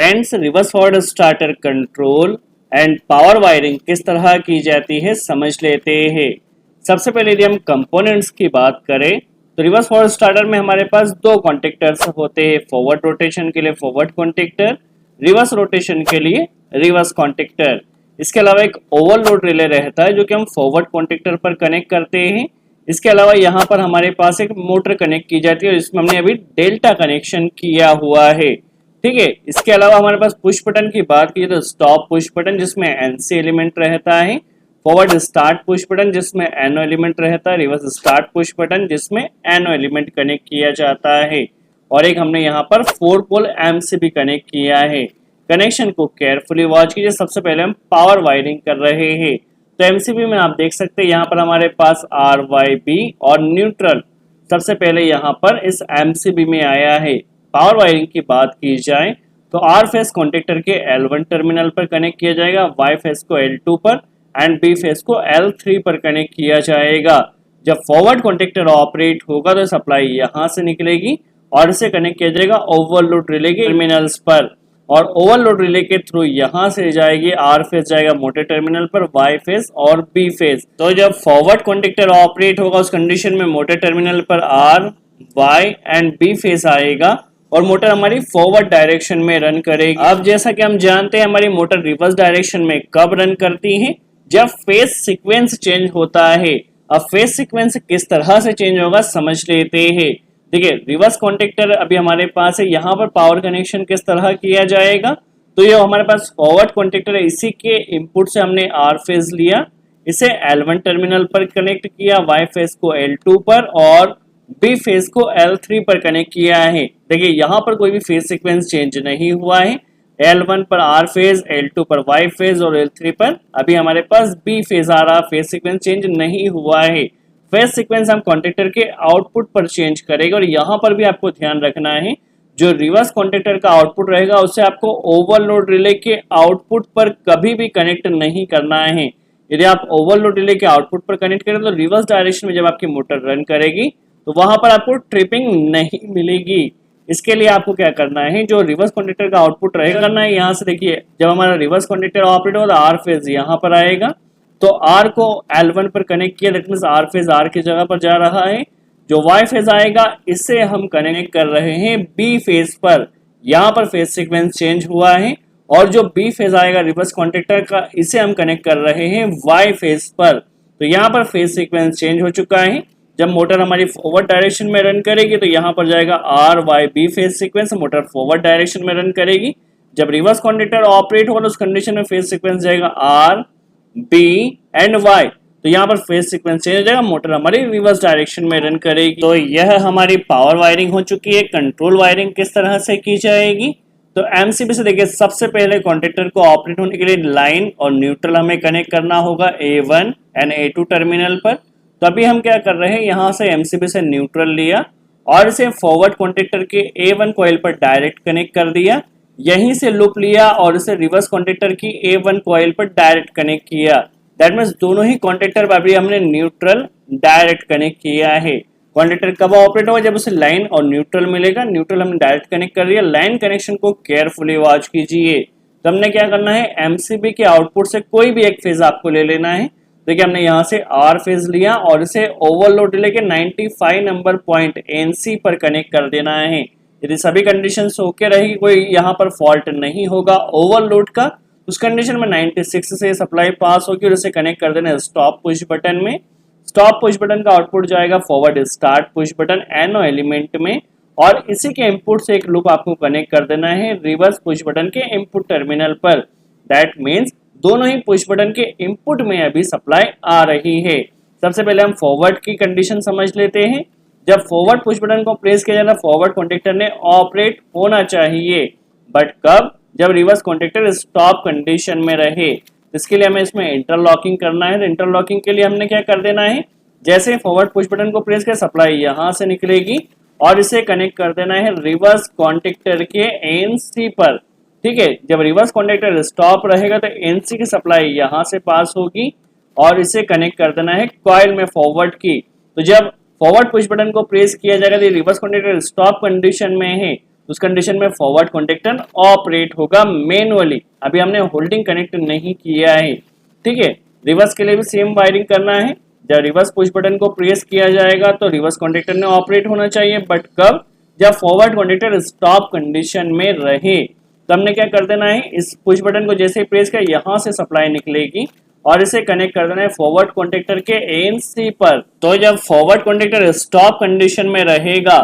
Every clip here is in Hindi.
Friends, reverse forward starter control and power wiring किस तरह की जाती है समझ लेते हैं। सबसे पहले यदि हम कंपोनेंट्स की बात करें तो रिवर्स फॉरवर्ड स्टार्टर में हमारे पास दो कॉन्टेक्टर्स होते हैं। फॉरवर्ड रोटेशन के लिए फॉरवर्ड कॉन्टेक्टर, रिवर्स रोटेशन के लिए रिवर्स कॉन्टेक्टर। इसके अलावा एक ओवरलोड रिले रहता है जो कि हम फॉरवर्ड कॉन्टेक्टर पर कनेक्ट करते हैं। इसके अलावा यहाँ पर हमारे पास एक मोटर कनेक्ट की जाती है और इसमें हमने अभी डेल्टा कनेक्शन किया हुआ है। ठीक है, इसके अलावा हमारे पास पुश बटन की बात की तो स्टॉप पुश बटन जिसमें एनसी एलिमेंट रहता है, फॉरवर्ड स्टार्ट पुश बटन जिसमें एनो एलिमेंट रहता है, रिवर्स स्टार्ट पुश बटन जिसमें एनो एलिमेंट कनेक्ट किया जाता है, और एक हमने यहाँ पर 4 पोल एमसीबी कनेक्ट किया है। कनेक्शन को केयरफुली वॉच कीजिए। सबसे पहले हम पावर वायरिंग कर रहे हैं तो एमसीबी में आप देख सकते हैं यहाँ पर हमारे पास आर वाई बी और न्यूट्रल सबसे पहले यहाँ पर इस एमसीबी में आया है। पावर वायरिंग की बात की जाए तो आर फेस कॉन्टेक्टर के L1 टर्मिनल पर कनेक्ट किया जाएगा, वाई फेस को L2 पर एंड बी फेस को L3 पर कनेक्ट किया जाएगा। जब फॉरवर्ड कॉन्टेक्टर ऑपरेट होगा तो सप्लाई यहाँ से निकलेगी और इसे कनेक्ट किया जाएगा ओवरलोड रिले के टर्मिनल्स पर, और ओवरलोड रिले के थ्रू यहाँ से जाएगी आर फेस जाएगा मोटे टर्मिनल पर, वाई फेस और बी फेस। तो जब फॉरवर्ड कॉन्टेक्टर ऑपरेट होगा उस कंडीशन में मोटे टर्मिनल पर R Y and B phase आएगा और मोटर हमारी फॉरवर्ड डायरेक्शन में रन करेगी। अब जैसा कि हम जानते हैं हमारी मोटर रिवर्स डायरेक्शन में कब रन करती है, जब फेज सीक्वेंस चेंज होता है। अब फेज सीक्वेंस किस तरह से चेंज होगा समझ लेते हैं। देखिए, रिवर्स कॉन्टेक्टर अभी हमारे पास है, यहाँ पर पावर कनेक्शन किस तरह किया जाएगा तो ये हमारे पास फॉरवर्ड कॉन्टेक्टर है, इसी के इनपुट से हमने आर फेज लिया, इसे L1 टर्मिनल पर कनेक्ट किया, वाई फेज को L2 पर और बी फेज को L3 पर कनेक्ट किया है। देखिए यहाँ पर कोई भी फेज सीक्वेंस चेंज नहीं हुआ है। L1 पर आर फेज, L2 पर वाई फेज और L3 पर अभी हमारे पास बी फेज आ रहा, फेज सीक्वेंस चेंज नहीं हुआ है। फेज सीक्वेंस हम कॉन्टेक्टर के आउटपुट पर चेंज करेंगे और यहाँ पर भी आपको ध्यान रखना है जो रिवर्स कॉन्टेक्टर का आउटपुट रहेगा उसे आपको ओवरलोड रिले के आउटपुट पर कभी भी कनेक्ट नहीं करना है। यदि आप ओवरलोड रिले के आउटपुट पर कनेक्ट करें तो रिवर्स डायरेक्शन में जब आपकी मोटर रन करेगी तो वहां पर आपको ट्रिपिंग नहीं मिलेगी। इसके लिए आपको क्या करना है, जो रिवर्स कॉन्टेक्टर का आउटपुट रहेगा करना है, यहाँ से देखिए जब हमारा रिवर्स कॉन्टेक्टर ऑपरेट होगा आर फेज यहाँ पर आएगा, तो आर को L1 पर कनेक्ट किया, that means R phase R की जगह पर जा रहा है। जो वाई फेज आएगा इससे हम कनेक्ट कर रहे हैं बी फेज पर, यहाँ पर फेज सीक्वेंस चेंज हुआ है, और जो बी फेज आएगा रिवर्स कॉन्टेक्टर का इसे हम कनेक्ट कर रहे हैं वाई फेज पर। तो यहाँ पर फेज सीक्वेंस चेंज हो चुका है। जब मोटर हमारी फॉरवर्ड डायरेक्शन में रन करेगी तो यहाँ पर जाएगा R Y B phase sequence, motor forward direction में रन करेगी। जब रिवर्स कॉन्टेक्टर ऑपरेट होगा तो उस कंडीशन में फेज सीक्वेंस जाएगा आर बी एंड वाई, तो यहाँ पर फेज सीक्वेंस चेंज हो जाएगा, मोटर हमारी रिवर्स डायरेक्शन में रन करेगी। तो यह हमारी पावर वायरिंग हो चुकी है। कंट्रोल वायरिंग किस तरह से की जाएगी तो एमसीबी से देखिए, सबसे पहले कॉन्टेक्टर को ऑपरेट होने के लिए लाइन और न्यूट्रल हमें कनेक्ट करना होगा A1 एंड A2 टर्मिनल पर। तो अभी हम क्या कर रहे हैं, यहाँ से एमसीबी से न्यूट्रल लिया और इसे फॉरवर्ड कॉन्टेक्टर के A1 कॉइल पर डायरेक्ट कनेक्ट कर दिया, यहीं से लूप लिया और इसे रिवर्स कॉन्टेक्टर की A1 कॉइल पर डायरेक्ट कनेक्ट किया। दैट मीन्स दोनों ही कॉन्टेक्टर पर अभी हमने न्यूट्रल डायरेक्ट कनेक्ट किया है। कॉन्टेक्टर कब ऑपरेट होगा, जब उसे लाइन और न्यूट्रल मिलेगा। न्यूट्रल हमने डायरेक्ट कनेक्ट कर दिया। लाइन कनेक्शन को केयरफुली वॉच कीजिए। तो हमने क्या करना है, एमसीबी के आउटपुट से कोई भी एक फेज आपको ले लेना है। देखिए, हमने यहाँ से आर फेज लिया और इसे ओवरलोड रिले के 95 नंबर पॉइंट एनसी पर कनेक्ट कर देना है। यदि सभी कंडीशंस ओके रहेगी, कोई यहाँ पर फॉल्ट नहीं होगा ओवरलोड का, उस कंडीशन में 96 से सप्लाई पास होगी और इसे कनेक्ट कर देना है स्टॉप पुश बटन में। स्टॉप पुश बटन का आउटपुट जाएगा फॉरवर्ड स्टार्ट पुश बटन एनो एलिमेंट में, और इसी के इनपुट से एक लूप आपको कनेक्ट कर देना है रिवर्स पुश बटन के इनपुट टर्मिनल पर। दैट मीन्स दोनों ही पुश बटन के इनपुट में अभी सप्लाई आ रही है। सबसे पहले हम फॉरवर्ड की कंडीशन समझ लेते हैं। जब फॉरवर्ड पुश बटन को प्रेस किया जाता है फॉरवर्ड कॉन्टेक्टर ने ऑपरेट होना चाहिए, बट कब, जब रिवर्स कॉन्टेक्टर स्टॉप कंडीशन में रहे। इसके लिए हमें इसमें इंटरलॉकिंग करना है। इंटरलॉकिंग के लिए हमने क्या कर देना है, जैसे फॉरवर्ड पुश बटन को प्रेस किया सप्लाई यहाँ से निकलेगी और इसे कनेक्ट कर देना है रिवर्स कॉन्टेक्टर के एनसी पर। ठीक है, जब रिवर्स कॉन्टेक्टर स्टॉप रहेगा तो एनसी की सप्लाई यहाँ से पास होगी और इसे कनेक्ट कर देना है कॉइल में फॉरवर्ड की। तो जब फॉरवर्ड पुश बटन को प्रेस किया जाएगा तो रिवर्स कॉन्टेक्टर स्टॉप कंडीशन में है, उस कंडीशन में फॉरवर्ड कॉन्टेक्टर ऑपरेट होगा मैनुअली। अभी हमने होल्डिंग कनेक्ट नहीं किया है, ठीक है। रिवर्स के लिए भी सेम वायरिंग करना है। जब रिवर्स पुश बटन को प्रेस किया जाएगा तो रिवर्स कॉन्टेक्टर ने ऑपरेट होना चाहिए, बट कब, जब फॉरवर्ड कॉन्टेक्टर स्टॉप कंडीशन में रहे। तो हमने क्या कर देना है, इस पुश बटन को जैसे ही प्रेस किया यहाँ से सप्लाई निकलेगी और इसे कनेक्ट कर देना है फॉरवर्ड कॉन्टेक्टर के एनसी पर। तो जब फॉरवर्ड कॉन्टेक्टर स्टॉप कंडीशन में रहेगा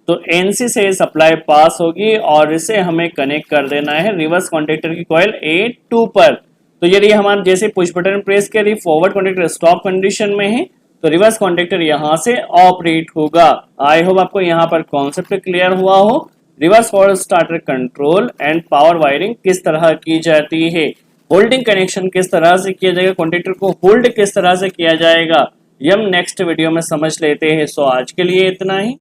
तो एनसी से सप्लाई पास होगी और इसे हमें कनेक्ट कर देना है रिवर्स कॉन्टेक्टर की कॉइल A2 पर। तो यदि हमारे जैसे पुश बटन प्रेस करिए फॉरवर्ड कॉन्टेक्टर स्टॉप कंडीशन में है तो रिवर्स कॉन्टेक्टर यहाँ से ऑपरेट होगा। आई होप आपको यहाँ पर कॉन्सेप्ट क्लियर हुआ हो। Reverse forward starter control and power wiring किस तरह की जाती है, होल्डिंग कनेक्शन किस तरह से किया जाएगा, कॉन्टेक्टर को होल्ड किस तरह से किया जाएगा, ये हम नेक्स्ट वीडियो में समझ लेते हैं। सो आज के लिए इतना ही।